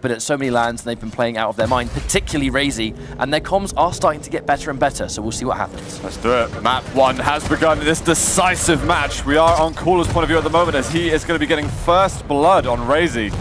but at so many lands, and they've been playing out of their mind, particularly Raisy, and their comms are starting to get better and better, so we'll see what happens. Let's do it. Map 1 has begun this decisive match. We are on Cooler's point of view at the moment as he is going to be getting first blood on Raisy.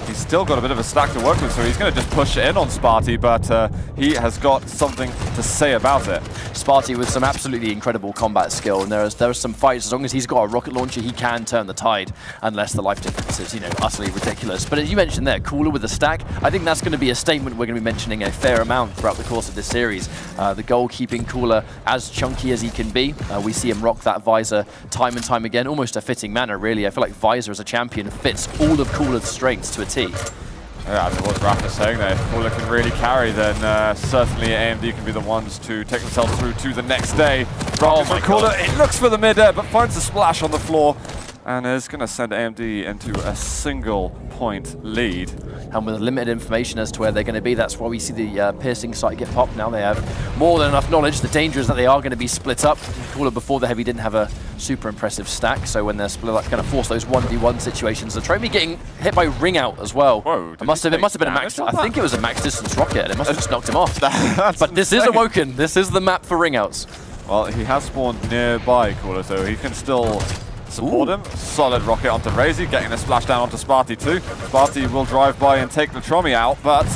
He's still got a bit of a stack to work with, so he's going to just push in on Spart1e, but he has got something to say about it. Spart1e with some absolutely incredible combat skill, and there are some fights, as long as he's got a rocket launcher, he can turn the tide, unless the life difference is, you know, utterly ridiculous. But as you mentioned there, Cooler with a stack, I think that's going to be a statement we're going to be mentioning a fair amount throughout the course of this series. The goal keeping Cooler as chunky as he can be. We see him rock that visor time and time again, almost a fitting manner, really. I feel like visor as a champion fits all of Cooler's strengths to a T. Yeah, I mean, what Raph is saying there, if Cooler can really carry, then certainly AMD can be the ones to take themselves through to the next day. Oh my Cooler, it looks for the mid-air, but finds a splash on the floor, and is going to send AMD into a single-point lead. And with limited information as to where they're going to be, that's why we see the piercing sight get popped. Now they have more than enough knowledge. The danger is that they are going to be split up. Cooler before the heavy didn't have a super impressive stack, so when they're split up, going to force those 1v1 situations. Latrommi getting hit by ring out as well. Whoa, it must have been a max. I think it was a max distance rocket, and it must have just knocked him off. But this is Awoken. This is the map for ring outs. Well, he has spawned nearby Cooler, so he can still support him. Solid rocket onto Raisy, getting a splash down onto Spart1e too. Spart1e will drive by and take Latrommi out, but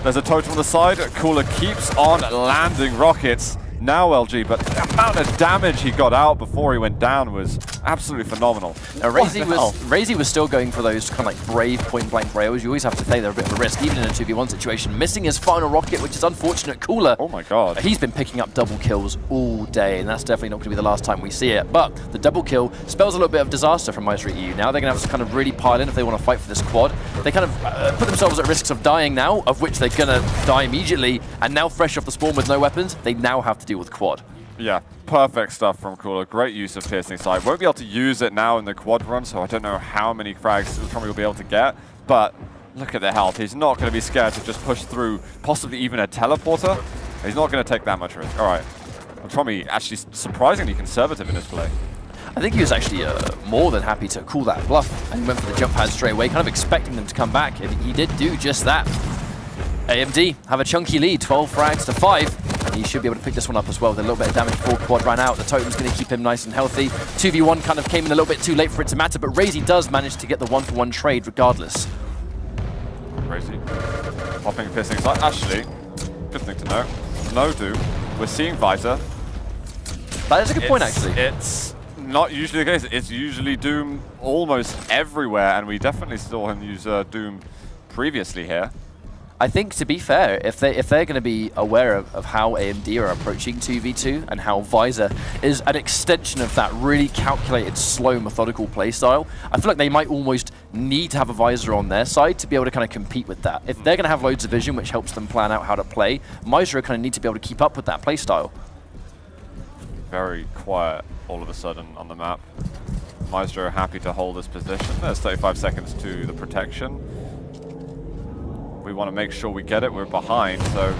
there's a totem on the side. Cooler keeps on landing rockets. Now LG, but the amount of damage he got out before he went down was absolutely phenomenal. Now, Raisy was still going for those kind of like brave point-blank rails. You always have to say they're a bit of a risk, even in a 2v1 situation. Missing his final rocket, which is unfortunate. Cooler, oh my god, he's been picking up double kills all day, and that's definitely not going to be the last time we see it. But the double kill spells a little bit of disaster from Myztro EU. Now they're going to have to kind of really pile in if they want to fight for this quad. They kind of put themselves at risks of dying now, of which they're going to die immediately, and now fresh off the spawn with no weapons, they now have to deal with quad. Yeah, perfect stuff from Cooler. Great use of piercing sight. Won't be able to use it now in the quad run, so I don't know how many frags Latrommi will be able to get, but look at the health. He's not going to be scared to just push through possibly even a teleporter. He's not going to take that much risk. All right. Latrommi actually surprisingly conservative in his play. I think he was actually more than happy to call that bluff, and he went for the jump pad straight away, kind of expecting them to come back, and he did do just that. AMD have a chunky lead, 12 frags to 5, and he should be able to pick this one up as well with a little bit of damage before quad ran out. The totem's going to keep him nice and healthy. 2v1 kind of came in a little bit too late for it to matter, but Raisy does manage to get the 1-for-1 trade regardless. Raisy popping piercing sight. Actually, good thing to know. No Doom. We're seeing Visor. That is a good point, actually. It's not usually the case. It's usually Doom almost everywhere, and we definitely saw him use Doom previously here. I think, to be fair, if they're going to be aware of how AMD are approaching 2v2 and how Visor is an extension of that really calculated, slow, methodical playstyle, I feel like they might almost need to have a Visor on their side to be able to kind of compete with that. If they're going to have loads of vision, which helps them plan out how to play, Myztro kind of need to be able to keep up with that playstyle. Very quiet all of a sudden on the map. Myztro happy to hold this position. There's 35 seconds to the protection. We want to make sure we get it. We're behind, so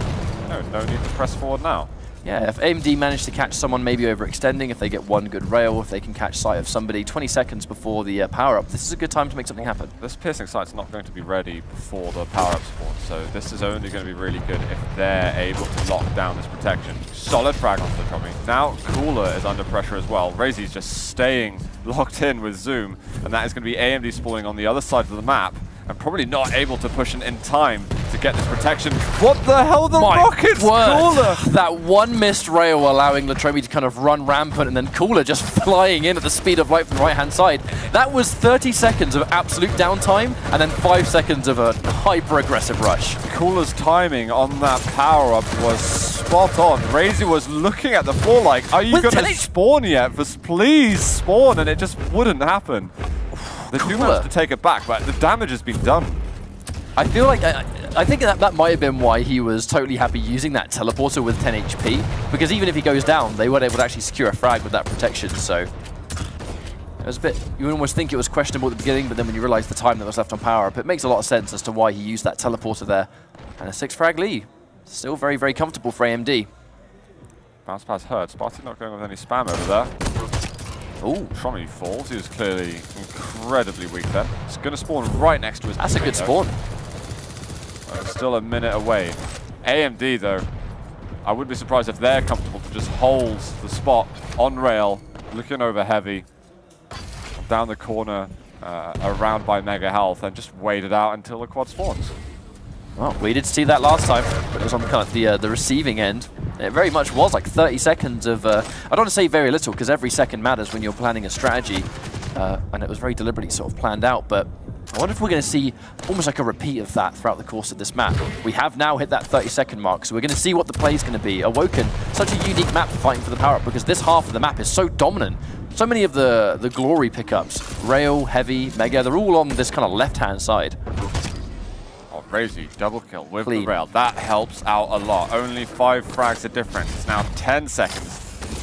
no need to press forward now. Yeah, if AMD manage to catch someone maybe overextending, if they get one good rail, if they can catch sight of somebody 20 seconds before the power-up, this is a good time to make something happen. This piercing sight's not going to be ready before the power-up spawn, so this is only going to be really good if they're able to lock down this protection. Solid frag onto Latrommi. Now Cooler is under pressure as well. Raisy's just staying locked in with Zoom, and that is going to be AMD spawning on the other side of the map, and probably not able to push in time to get this protection. What the hell, the rockets, Cooler! That one missed rail allowing Latrommi to kind of run rampant, and then Cooler just flying in at the speed of light from the right-hand side. That was 30 seconds of absolute downtime, and then 5 seconds of a hyper-aggressive rush. Cooler's timing on that power-up was spot on. Raisy was looking at the floor like, are you going to spawn yet? Please spawn, and it just wouldn't happen. They do manage to take it back, but the damage has been done. I feel like, I think that might have been why he was totally happy using that teleporter with 10 HP, because even if he goes down, they weren't able to actually secure a frag with that protection, so it was a bit, you would almost think it was questionable at the beginning, but then when you realize the time that was left on power up, it makes a lot of sense as to why he used that teleporter there. And a 6 frag lead. Still very, very comfortable for AMD. Bounce pass hurt. Spart1e not going with any spam over there. Ooh. Latrommi falls. He was clearly incredibly weak there. It's going to spawn right next to his. That's a good spawn. still a minute away. AMD, though, I wouldn't be surprised if they're comfortable to just hold the spot on rail, looking over heavy, down the corner, around by Mega Health, and just wait it out until the quad spawns. Well, we did see that last time, but it was on kind of the receiving end. It very much was like 30 seconds of, I don't want to say very little, because every second matters when you're planning a strategy, and it was very deliberately sort of planned out, but I wonder if we're going to see almost like a repeat of that throughout the course of this map. We have now hit that 30-second mark, so we're going to see what the play is going to be. Awoken, such a unique map for fighting for the power-up, because this half of the map is so dominant. So many of the glory pickups, Rail, Heavy, Mega, they're all on this kind of left-hand side. Raisy, double kill with the rail. That helps out a lot. Only 5 frags of difference. It's now 10 seconds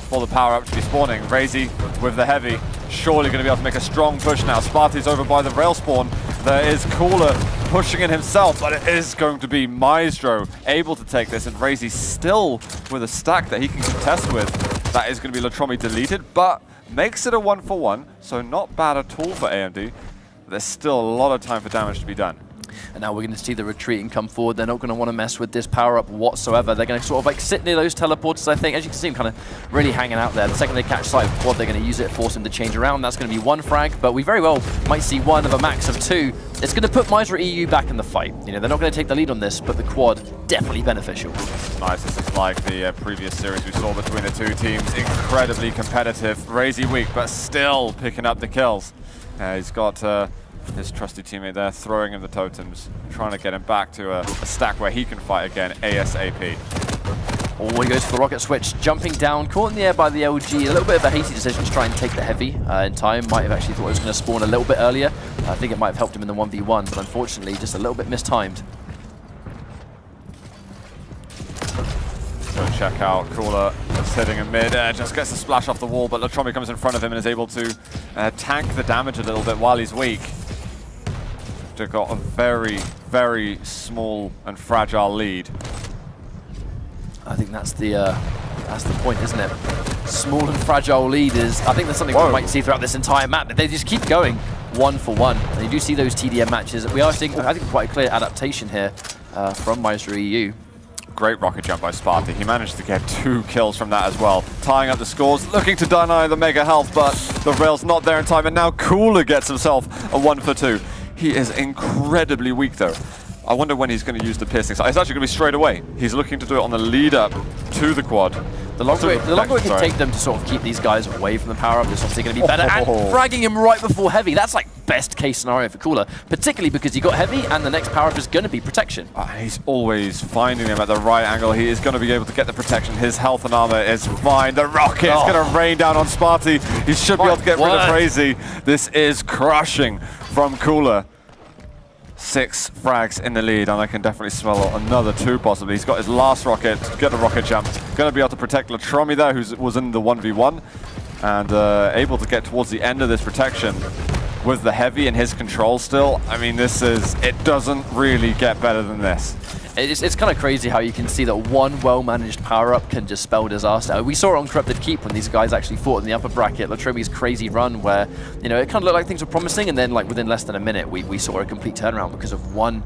for the power-up to be spawning. Raisy with the heavy. Surely going to be able to make a strong push now. Spart1e's over by the rail spawn. There is Cooler pushing in himself, but it is going to be Myztro able to take this, and Raisy still with a stack that he can contest with. That is going to be Latrommi deleted, but makes it a 1-for-1, so not bad at all for AMD. There's still a lot of time for damage to be done. And now we're going to see the retreating come forward. They're not going to want to mess with this power-up whatsoever. They're going to sort of like sit near those teleporters, I think. As you can see him kind of really hanging out there. The second they catch sight of quad, they're going to use it, force him to change around. That's going to be 1 frag, but we very well might see 1 of a max of 2. It's going to put Myztro back in the fight. You know, they're not going to take the lead on this, but the quad, definitely beneficial. Nice. This is like the previous series we saw between the two teams. Incredibly competitive. Raisy weak, but still picking up the kills. He's got his trusty teammate there, throwing him the totems, trying to get him back to a stack where he can fight again ASAP. Oh, he goes for the rocket switch, jumping down, caught in the air by the LG. A little bit of a hasty decision to try and take the heavy in time. Might have actually thought it was going to spawn a little bit earlier. I think it might have helped him in the 1v1, but unfortunately just a little bit mistimed. Go check out Cooler sitting in mid, just gets a splash off the wall, but Latrommi comes in front of him and is able to tank the damage a little bit while he's weak. They've got a very, very small and fragile lead. I think that's the point, isn't it? Small and fragile lead is, I think that's something we might see throughout this entire map. They just keep going 1-for-1. And you do see those TDM matches. We are seeing, I think, quite a clear adaptation here from Myztro. Great rocket jump by Spart1e. He managed to get 2 kills from that as well. Tying up the scores, looking to deny the Mega Health, but the rail's not there in time, and now Cooler gets himself a 1-for-2. He is incredibly weak, though. I wonder when he's going to use the piercing. It's actually going to be straight away. He's looking to do it on the lead up to the quad. The longer it can take them to sort of keep these guys away from the power-up, it's obviously going to be better. And fragging him right before heavy, that's like best case scenario for Cooler, particularly because he got heavy and the next power-up is going to be protection. He's always finding him at the right angle. He is going to be able to get the protection. His health and armor is fine. The rocket is going to rain down on Spart1e. He should be able to get rid of Raisy. This is crushing from Cooler. 6 frags in the lead, and I can definitely smell another 2 possibly. He's got his last rocket, get a rocket jump. Going to be able to protect Latrommi there, who was in the 1v1, and able to get towards the end of this protection with the heavy in his control still. I mean, it doesn't really get better than this. It's kind of crazy how you can see that one well-managed power-up can just spell disaster. We saw it on Corrupted Keep when these guys actually fought in the upper bracket. Latrommi's crazy run where, you know, it kind of looked like things were promising, and then like within less than a minute, we saw a complete turnaround because of one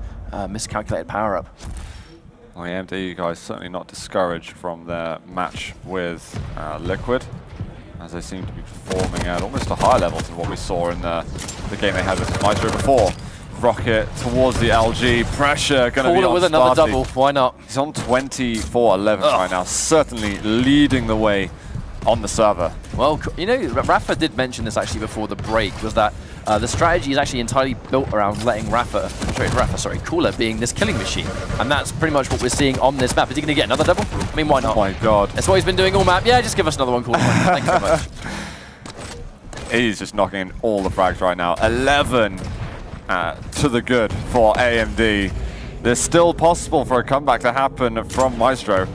miscalculated power-up. Well, AMD guys certainly not discouraged from their match with Liquid, as they seem to be performing at almost a higher level than what we saw in the game they had with Myztro before. Rocket towards the LG, pressure going to be on with another Spart1e. double, why not? He's on 24-11 right now, certainly leading the way on the server. Well, you know, Rafa did mention this actually before the break, was that the strategy is actually entirely built around letting Cooler being this killing machine. And that's pretty much what we're seeing on this map. Is he going to get another double? I mean, why not? Oh my god. That's what he's been doing all map. Yeah, just give us another one, Cooler. Thank you so much. He's just knocking in all the frags right now. 11 to the good for AMD. There's still possible for a comeback to happen from Myztro.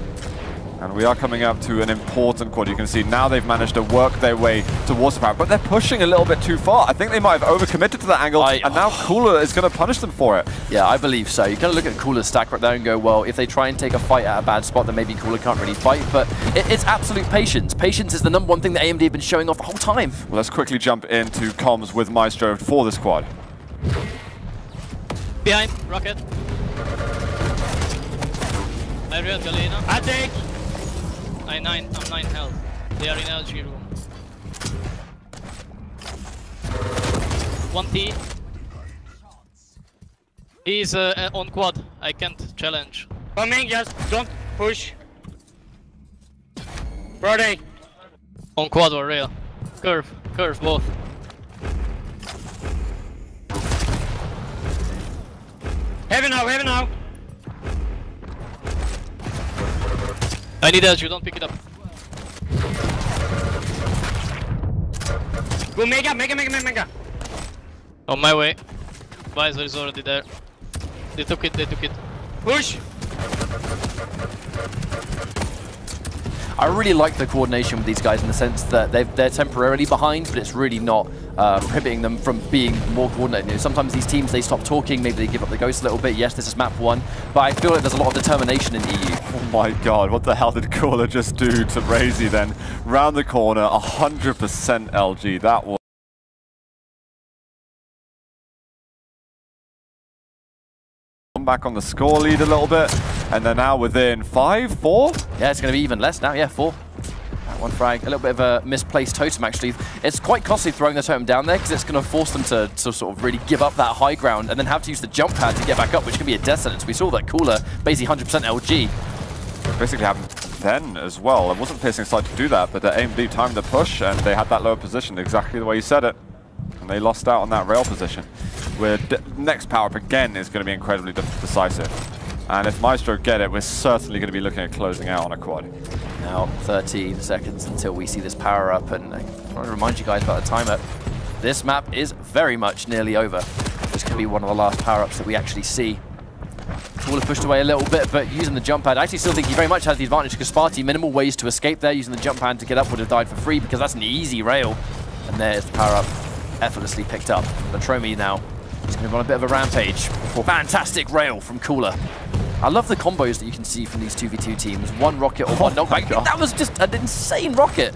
And we are coming up to an important quad. You can see now they've managed to work their way towards the power, but they're pushing a little bit too far. I think they might have overcommitted to that angle, and now Cooler is going to punish them for it. Yeah, I believe so. You kind of look at Cooler's stack right there and go, well, if they try and take a fight at a bad spot, then maybe Cooler can't really fight, but it's absolute patience. Patience is the #1 thing that AMD have been showing off the whole time. Well, let's quickly jump into comms with Myztro for this quad. Behind, rocket. I read Galena. I take. I'm 9 health. They are in LG room. 1T. He's on quad. I can't challenge. Coming, just don't push. Brody. On quad or rail. Curve both. Heavy now. I need LG, don't pick it up. Go mega. On my way. Visor is already there. They took it. Push. I really like the coordination with these guys in the sense that they're temporarily behind, but it's really not prohibiting them from being more coordinated. You know, sometimes these teams, they stop talking, maybe they give up the ghost a little bit. Yes, this is map 1, but I feel like there's a lot of determination in EU. Oh my god, what the hell did Cooler just do to Raisy then? Round the corner, 100% LG, that was... Back on the score lead a little bit, and they're now within 5, 4? Yeah, it's going to be even less now, yeah, 4. One frag, a little bit of a misplaced totem actually. It's quite costly throwing the totem down there because it's going to force them to sort of really give up that high ground and then have to use the jump pad to get back up, which can be a death sentence. We saw that Cooler, basically 100% LG. Basically happened then as well. It wasn't Piercing Sight to do that, but the AMD timed the push and they had that lower position exactly the way you said it. And they lost out on that rail position. Where next power-up again is going to be incredibly decisive. And if Myztro get it, we're certainly going to be looking at closing out on a quad. Now 13 seconds until we see this power-up, and I want to remind you guys about the timer. This map is very much nearly over. This could be one of the last power-ups that we actually see. Cooler pushed away a little bit, but using the jump pad, I actually still think he very much has the advantage because Spart1e, minimal ways to escape there. Using the jump pad to get up would have died for free because that's an easy rail. And there's the power-up effortlessly picked up. Latrommi now. He's going to run a bit of a rampage. Fantastic rail from Cooler. I love the combos that you can see from these 2v2 teams. One rocket or one knockback. That was just an insane rocket.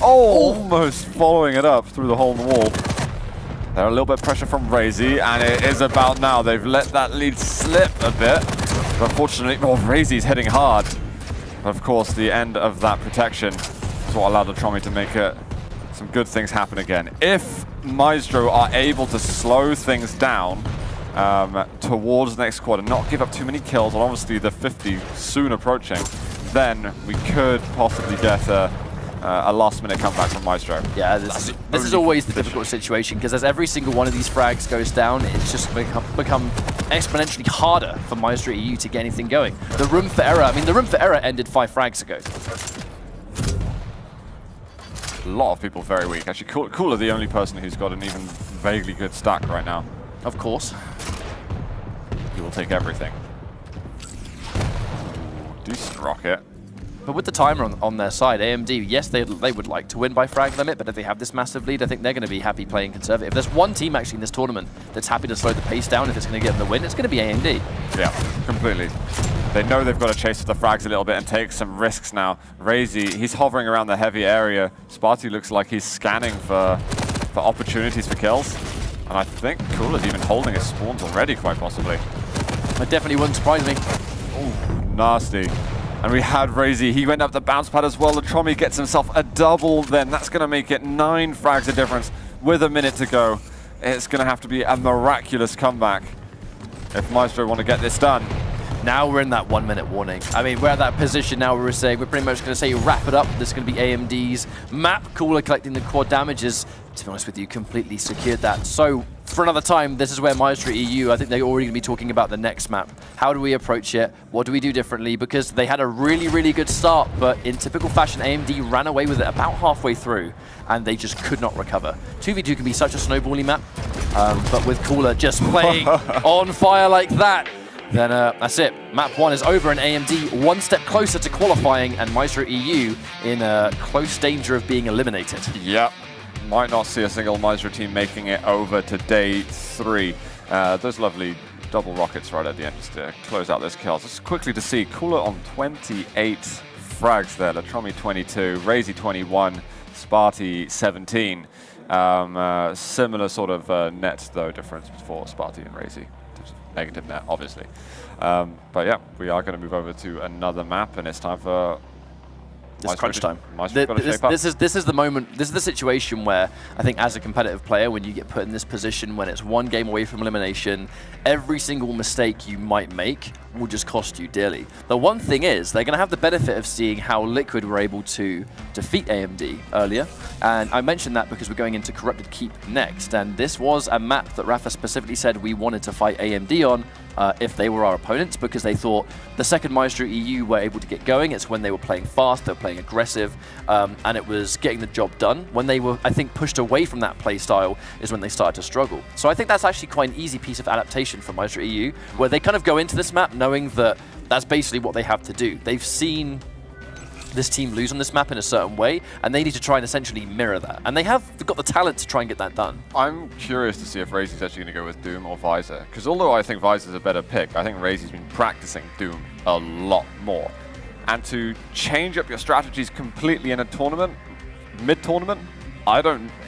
Oh, almost following it up through the hole in the wall. There a little bit of pressure from Raisy, and it is about now. They've let that lead slip a bit. But unfortunately, Raisy's hitting hard. But of course, the end of that protection is what allowed Latrommi to make some good things happen again. If Myztro are able to slow things down towards the next quad and not give up too many kills, and obviously the 50 soon approaching, then we could possibly get a last-minute comeback from Myztro. Yeah, this is always the difficult situation because as every single one of these frags goes down, it's just become exponentially harder for Myztro EU to get anything going. The room for error, I mean, the room for error ended 5 frags ago. A lot of people very weak. Actually, Cooler the only person who's got an even vaguely good stack right now. Of course. He will take everything. Decent rocket. But with the timer on their side, AMD, yes, they would like to win by frag limit, but if they have this massive lead, I think they're going to be happy playing conservative. If there's one team actually in this tournament that's happy to slow the pace down if it's going to get them the win, it's going to be AMD. Yeah, completely. They know they've got to chase with the frags a little bit and take some risks now. Raisy, he's hovering around the heavy area. Spart1e looks like he's scanning for opportunities for kills. And I think Cooler's even holding his spawns already, quite possibly. That definitely wouldn't surprise me. Oh, nasty. And we had Raisy, he went up the bounce pad as well. Latrommi gets himself a double then. That's going to make it 9 frags of difference with a minute to go. It's going to have to be a miraculous comeback if Myztro want to get this done. Now we're in that 1 minute warning. I mean, we're at that position now where we're saying we're pretty much going to say wrap it up. This is going to be AMD's map. Cooler collecting the quad damages. To be honest with you, completely secured that. So for another time, this is where Myztro EU, I think they're already going to be talking about the next map. How do we approach it? What do we do differently? Because they had a really, really good start, but in typical fashion, AMD ran away with it about halfway through, and they just could not recover. 2v2 can be such a snowbally map, but with Cooler just playing on fire like that, then that's it. Map 1 is over, and AMD one step closer to qualifying, and Myztro EU in close danger of being eliminated. Yep. Might not see a single Myztro team making it over to day 3. Those lovely double rockets right at the end just to close out those kills. Just quickly to see, Cooler on 28 frags there, Latrommi 22, Raisy 21, Spart1e 17. Similar sort of net, though, difference for Spart1e and Raisy. Negative net, obviously. But yeah, we are going to move over to another map, and it's time for... It's crunch time. This is the moment, this is the situation where I think as a competitive player, when you get put in this position, when it's one game away from elimination, every single mistake you might make will just cost you dearly. The one thing is, they're going to have the benefit of seeing how Liquid were able to defeat AMD earlier. And I mentioned that because we're going into Corrupted Keep next. And this was a map that Rafa specifically said we wanted to fight AMD on if they were our opponents, because they thought the second Myztro EU were able to get going. It's when they were playing fast, they were playing aggressive, and it was getting the job done. When they were, I think, pushed away from that play style is when they started to struggle. So I think that's actually quite an easy piece of adaptation for Myztro EU, where they kind of go into this map knowing that that's basically what they have to do. They've seen this team lose on this map in a certain way, and they need to try and essentially mirror that. And they've got the talent to try and get that done. I'm curious to see if Raisy's actually going to go with Doom or Visor, because although I think Visor's a better pick, I think Raisy's been practicing Doom a lot more. And to change up your strategies completely in a tournament, mid-tournament,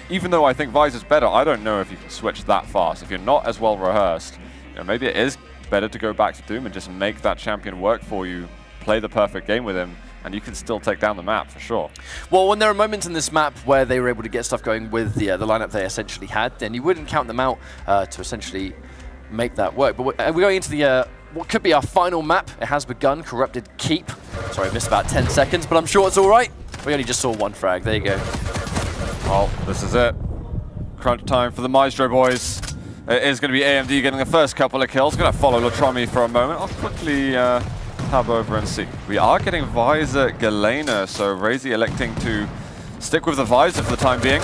even though I think Visor's better, I don't know if you can switch that fast. If you're not as well rehearsed, maybe it is better to go back to Doom and just make that champion work for you, play the perfect game with him, and you can still take down the map for sure. Well, when there are moments in this map where they were able to get stuff going with the lineup they essentially had, then you wouldn't count them out to essentially make that work. But we're going into the what could be our final map. It has begun, Corrupted Keep. Sorry, I missed about 10 seconds, but I'm sure it's all right. We only just saw one frag. There you go. Well, this is it. Crunch time for the Myztro boys. It is going to be AMD getting the first couple of kills. Going to follow Latrommi for a moment. I'll quickly tab over and see. We are getting Visor Galena, so Raisy electing to stick with the Visor for the time being.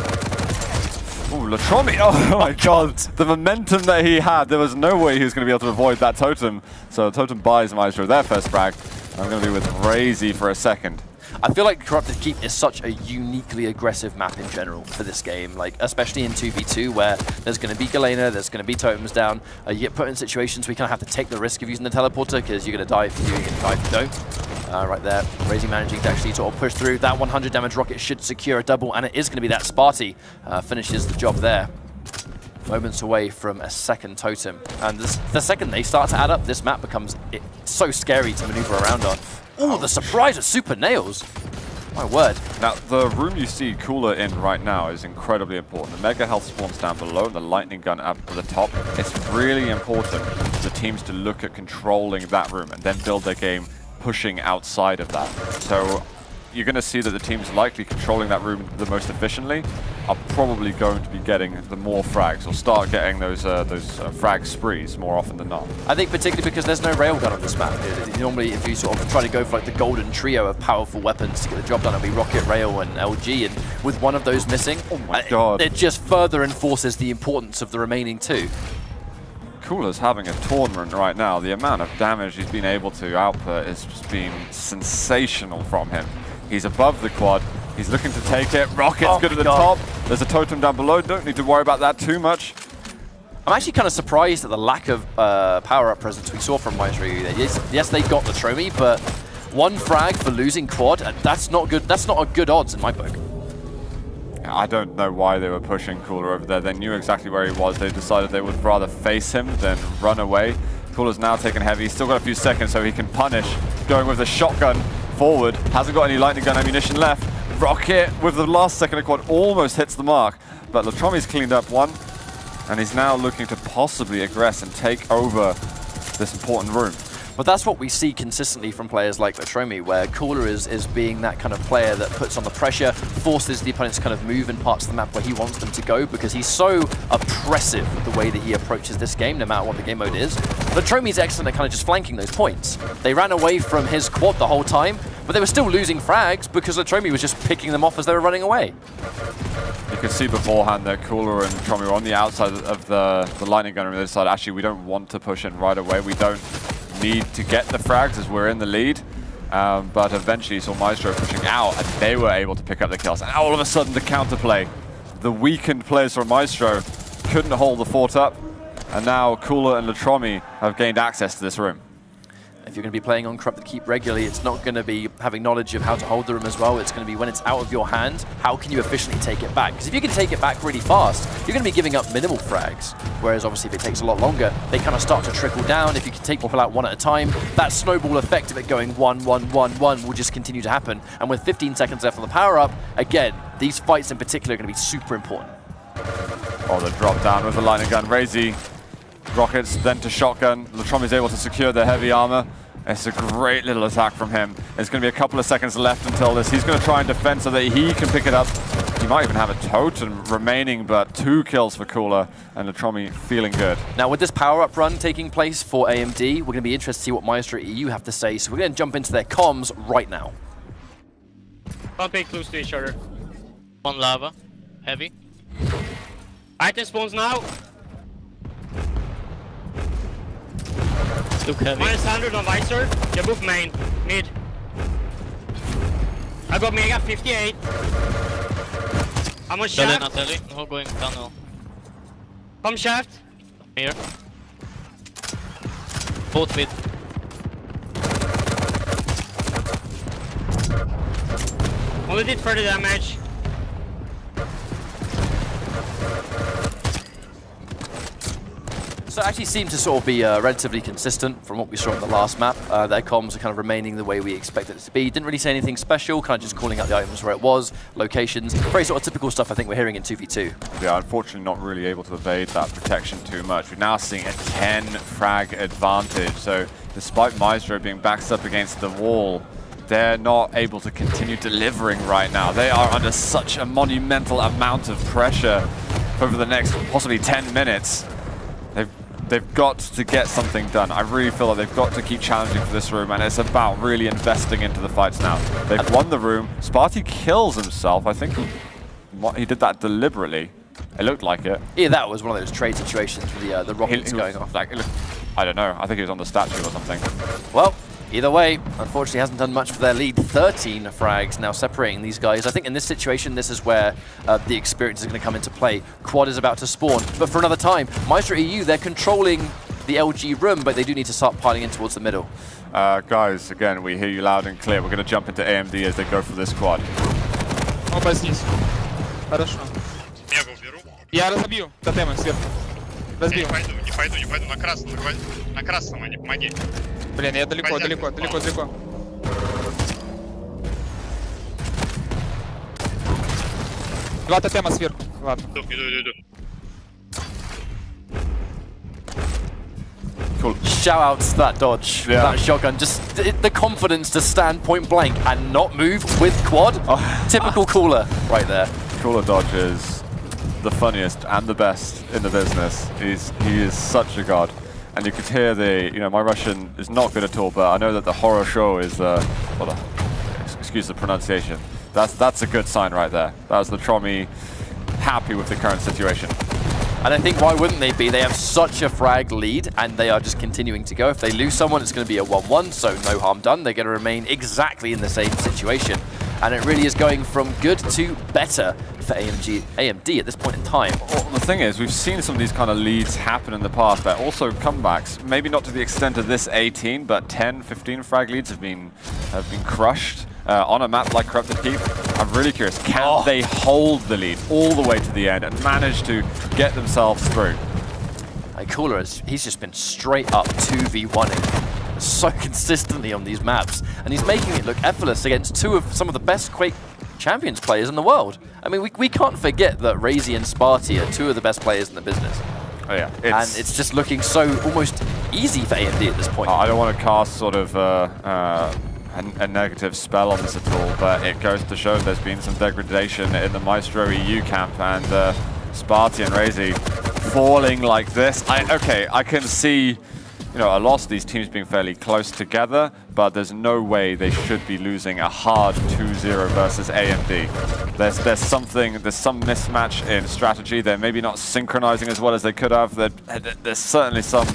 Ooh, Latrommi, oh my god, the momentum that he had, there was no way he was going to be able to avoid that totem. So totem buys Myztro their first frag. I'm going to be with Raisy for a second. I feel like Corrupted Keep is such a uniquely aggressive map in general for this game, like especially in 2v2 where there's going to be Galena, there's going to be totems down. You get put in situations where you kind of have to take the risk of using the teleporter because you're going to die if you do, you're going to die if you don't. Right there, Raisy managing to actually sort of push through. That 100 damage rocket should secure a double, and it is going to be that Spart1e finishes the job there. Moments away from a second totem. And the second they start to add up, this map becomes so scary to maneuver around on. Ooh, the surprise of super nails. My word. Now, the room you see Cooler in right now is incredibly important. The Mega Health spawns down below, the Lightning Gun up to the top. It's really important for the teams to look at controlling that room and then build their game pushing outside of that. So you're going to see that the teams likely controlling that room the most efficiently are probably going to be getting the more frags, or start getting those frag sprees more often than not. I think particularly because there's no railgun on this map. Normally, if you sort of try to go for like the golden trio of powerful weapons to get the job done, it'll be Rocket, Rail, and LG, and with one of those missing, oh my god, it just further enforces the importance of the remaining two. Cooler's having a tournament right now. The amount of damage he's been able to output has just been sensational from him. He's above the quad. He's looking to take it. Rocket's good at the top. There's a totem down below. Don't need to worry about that too much. I'm actually kind of surprised at the lack of power-up presence we saw from Myztro. Yes, they got Latrommi, but one frag for losing quad, that's not good. That's not a good odds in my book. I don't know why they were pushing Cooler over there. They knew exactly where he was. They decided they would rather face him than run away. Cooler's now taking heavy. He's still got a few seconds, so he can punish. Going with the shotgun forward. Hasn't got any lightning gun ammunition left. Rocket with the last second of quad almost hits the mark, but Latrommi's cleaned up one, and he's now looking to possibly aggress and take over this important room. But that's what we see consistently from players like Latrommi, where Cooler is being that kind of player that puts on the pressure, forces the opponents to kind of move in parts of the map where he wants them to go, because he's so oppressive with the way that he approaches this game, no matter what the game mode is. Latrommi's excellent at kind of just flanking those points. They ran away from his quad the whole time, but they were still losing frags because Latrommi was just picking them off as they were running away. You could see beforehand that Cooler and Latrommi were on the outside of the lightning gunner, and they decided, actually, we don't want to push in right away. We don't need to get the frags as we're in the lead. But eventually you saw Myztro pushing out, and they were able to pick up the kills. And all of a sudden, the counterplay. The weakened players from Myztro couldn't hold the fort up. And now Cooler and Latrommi have gained access to this room. If you're going to be playing on Corrupted Keep regularly, it's not going to be having knowledge of how to hold the room as well. It's going to be when it's out of your hand, how can you efficiently take it back? Because if you can take it back really fast, you're going to be giving up minimal frags. Whereas obviously if it takes a lot longer, they kind of start to trickle down. If you can take people out one at a time, that snowball effect of it going 1, 1, 1, 1 will just continue to happen. And with 15 seconds left on the power-up, again, these fights in particular are going to be super important. Oh, the drop down with the line gun. Raisy rockets, then to shotgun. Latrommi is able to secure the heavy armor. It's a great little attack from him. There's going to be a couple of seconds left until this. He's going to try and defend so that he can pick it up. He might even have a totem remaining, but 2 kills for Cooler, and Latrommi feeling good. Now, with this power-up run taking place for AMD, we're going to be interested to see what Myztro EU have to say, so we're going to jump into their comms right now. Don't pay close to each other. On lava. Heavy. Item spawns now. Look heavy. -100 on Myztro. They're both main. Mid. I got Mega 58. I'm on Telly, shaft. not telly. No going tunnel. Come shaft. Here. Both mid. Only did 30 damage. So it actually seemed to sort of be relatively consistent from what we saw in the last map. Their comms are kind of remaining the way we expected it to be. Didn't really say anything special, kind of just calling out the items where it was, locations. Very sort of typical stuff I think we're hearing in 2v2. Yeah, unfortunately not really able to evade that protection too much. We're now seeing a 10 frag advantage. So despite Myztro being backed up against the wall, they're not able to continue delivering right now. They are under such a monumental amount of pressure over the next possibly 10 minutes. They've got to get something done. I really feel like they've got to keep challenging for this room, and it's about really investing into the fights now. They've won the room. Spart1e kills himself. I think he did that deliberately. It looked like it. Yeah, that was one of those trade situations with the rockets going off. Like, I don't know. I think he was on the statue or something. Well, either way, unfortunately hasn't done much for their lead. 13 frags now separating these guys. I think in this situation, this is where the experience is going to come into play. Quad is about to spawn, but for another time. Myztro EU, they're controlling the LG room, but they do need to start piling in towards the middle. Guys, again, we hear you loud and clear. We're going to jump into AMD as they go for this quad. Оба снизу. Хорошо. Мегу беру. Я разобью тотемы сверху. Я Разбил. не пойду, на красном, на красном они, помоги. Блин, я далеко. Два тотема сверху. Ладно. Иду. Cool. Shout out to that dodge, that shotgun. Just the confidence to stand point blank and not move with quad. Typical Cooler right there. Cooler dodge is the funniest and the best in the business. He is such a god. And you could hear my Russian is not good at all, but I know that the horror show is, excuse the pronunciation. That's a good sign right there. That was Latrommi happy with the current situation. And I think why wouldn't they be? They have such a frag lead, and they are just continuing to go. If they lose someone, it's going to be a 1-1, so no harm done. They're going to remain exactly in the same situation. And it really is going from good to better for AMD at this point in time. Well, the thing is, we've seen some of these kind of leads happen in the past, but also comebacks. Maybe not to the extent of this 18, but 10, 15 frag leads have been crushed on a map like Corrupted Keep. I'm really curious, can they hold the lead all the way to the end and manage to get themselves through? Cooler, he's just been straight up 2v1ing so consistently on these maps, and he's making it look effortless against some of the best Quake Champions players in the world. I mean, we can't forget that Raisy and Spart1e are 2 of the best players in the business. Oh yeah, and it's just looking so almost easy for AMD at this point. I don't want to cast sort of a negative spell on this at all, but it goes to show there's been some degradation in the Myztro EU camp, and Spart1e and Raisy falling like this. I can see a lot of these teams being fairly close together, but there's no way they should be losing a hard 2-0 versus AMD. There's some mismatch in strategy. They're maybe not synchronizing as well as they could have. There's certainly some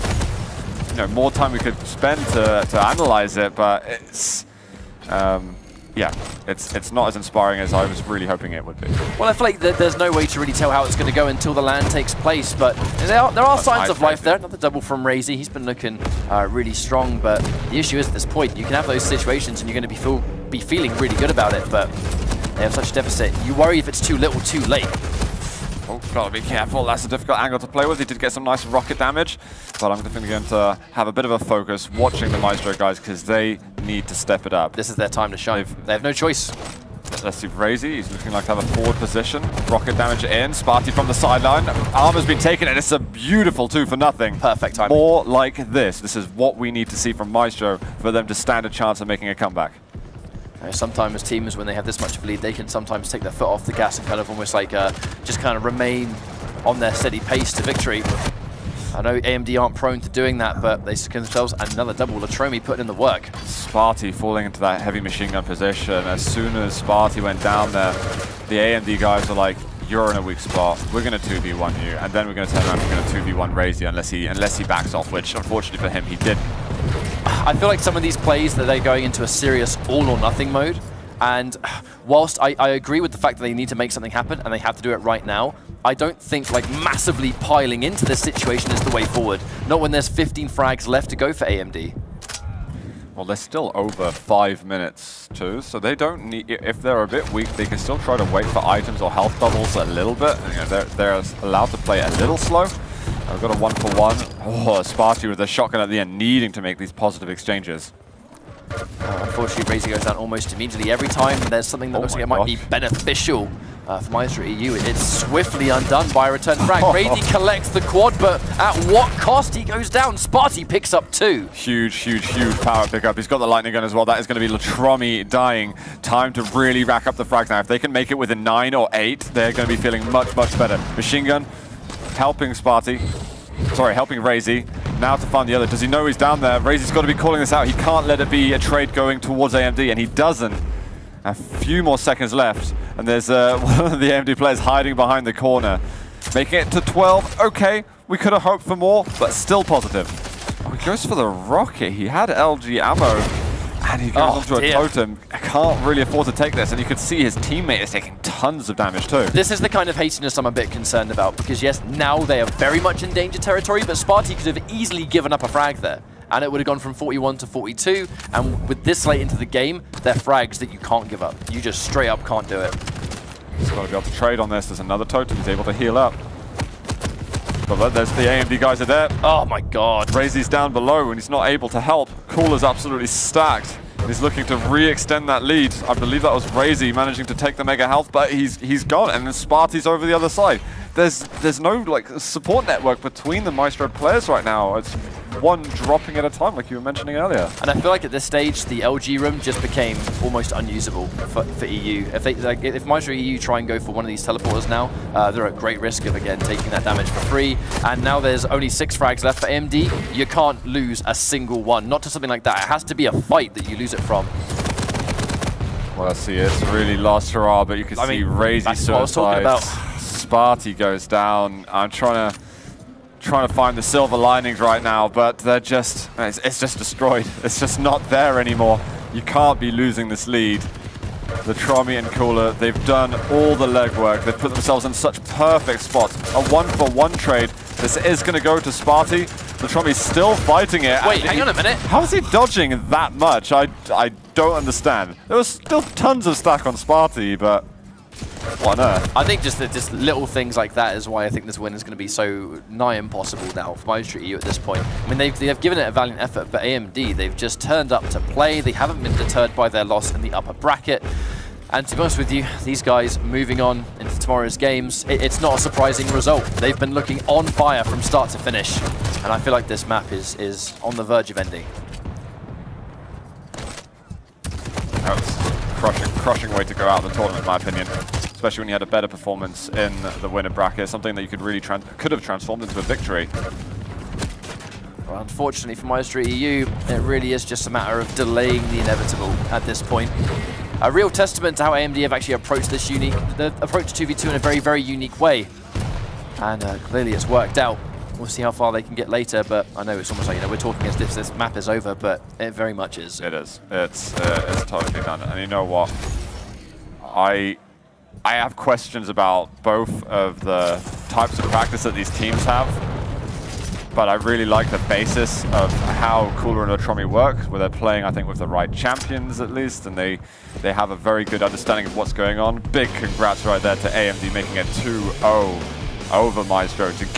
more time we could spend to analyze it, but it's yeah, it's not as inspiring as I was really hoping it would be. Well, I feel like there's no way to really tell how it's going to go until the LAN takes place, but there are signs of life there. Another double from Raisy. He's been looking really strong, but the issue is at this point, you can have those situations and you're going to be feeling really good about it, but they have such a deficit. You worry if it's too little, too late. Oh, gotta be careful. That's a difficult angle to play with. He did get some nice rocket damage, but I'm definitely going to have a bit of a focus watching the Myztro guys because they need to step it up. This is their time to shine. They have no choice. Let's see, Raisy, he's looking like to have a forward position. Rocket damage in, Spart1e from the sideline. Armor's been taken, and it's a beautiful 2 for nothing. Perfect timing. More like this. This is what we need to see from Myztro for them to stand a chance of making a comeback. Sometimes teams, when they have this much of a lead, they can sometimes take their foot off the gas and kind of almost like just kind of remain on their steady pace to victory. I know AMD aren't prone to doing that, but they secure themselves another double. Latrommi putting in the work. Spart1e falling into that heavy machine gun position. As soon as Spart1e went down there, the AMD guys were like, you're in a weak spot, we're going to 2v1 you, and then we're going to turn around and we're going to 2v1 Raisy unless he backs off, which unfortunately for him, he didn't. I feel like some of these plays that they're going into a serious all-or-nothing mode, and whilst I agree with the fact that they need to make something happen and they have to do it right now, I don't think like massively piling into this situation is the way forward. Not when there's 15 frags left to go for AMD. Well, they're still over 5 minutes too, so they don't need, if they're a bit weak, they can still try to wait for items or health bubbles a little bit. You know, they're allowed to play a little slow. I've got a 1-for-1. Oh, Spart1e with a shotgun at the end, needing to make these positive exchanges. Unfortunately, Raisy goes down almost immediately. Every time there's something that looks like it might be beneficial for Myztro.eu, it's swiftly undone by a return frag. Raisy collects the quad, but at what cost? He goes down. Spart1e picks up 2. Huge power pickup. He's got the lightning gun as well. That is going to be Latrommi dying. Time to really rack up the frags now. If they can make it within 9 or 8, they're going to be feeling much better. Machine gun helping Spart1e. Sorry, helping Raisy. Now to find the other. Does he know he's down there? Raisy's got to be calling this out. He can't let it be a trade going towards AMD, and he doesn't. A few more seconds left, and there's one of the AMD players hiding behind the corner. Making it to 12. Okay, we could have hoped for more, but still positive. Oh, he goes for the rocket. He had LG ammo, and he goes onto a totem. I can't really afford to take this, and you can see his teammate is taking tons of damage too. This is the kind of hastiness I'm a bit concerned about, because yes, now they are very much in danger territory, but Spart1e could have easily given up a frag there, and it would have gone from 41 to 42, and with this late into the game, they're frags that you can't give up. You just straight up can't do it. He's got to be able to trade on this. There's another totem. He's able to heal up. But there's the AMD guys are there. Oh my god. Raisy's down below and he's not able to help. Cooler's absolutely stacked. He's looking to re-extend that lead. I believe that was Raisy managing to take the mega health, but he's gone, and then Spart1e's over the other side. There's no like support network between the Myztro players right now. It's one dropping at a time, like you were mentioning earlier. And I feel like at this stage, the LG room just became almost unusable for EU. If Myztro.eu try and go for one of these teleporters now, they're at great risk of, again, taking that damage for free. And now there's only 6 frags left for AMD. You can't lose a single one. Not to something like that. It has to be a fight that you lose it from. Well, let's see. It's really last hurrah, but you can see Raisy suicide. Spart1e goes down. I'm trying to find the silver linings right now, but they're just, it's just destroyed. It's just not there anymore. You can't be losing this lead. Latrommi and Cooler, they've done all the legwork. They've put themselves in such perfect spots. A 1-for-1 trade. This is going to go to Spart1e. Latrommi's still fighting it. Wait, hang on a minute. How is he dodging that much? I don't understand. There was still tons of stack on Spart1e, but what on earth? I think just little things like that is why I think this win is going to be so nigh impossible now for Myztro.eu at this point. I mean, they've given it a valiant effort, but AMD, they've just turned up to play. They haven't been deterred by their loss in the upper bracket. And to be honest with you, these guys moving on into tomorrow's games, it's not a surprising result. They've been looking on fire from start to finish. And I feel like this map is on the verge of ending. That's crushing way to go out of the tournament, in my opinion. Especially when you had a better performance in the winner bracket, something that you could really could have transformed into a victory. Well, unfortunately for Myztro.eu, it really is just a matter of delaying the inevitable at this point. A real testament to how AMD have actually approached this approach 2v2 in a very, very unique way. And clearly it's worked out. We'll see how far they can get later, but I know it's almost like, we're talking as if this map is over, but it very much is. It is. It's totally done. And you know what? I have questions about both of the types of practice that these teams have, but I really like the basis of how Cooler and Latrommi work, where they're playing, I think, with the right champions at least, and they have a very good understanding of what's going on. Big congrats right there to AMD making it 2-0 over Myztro to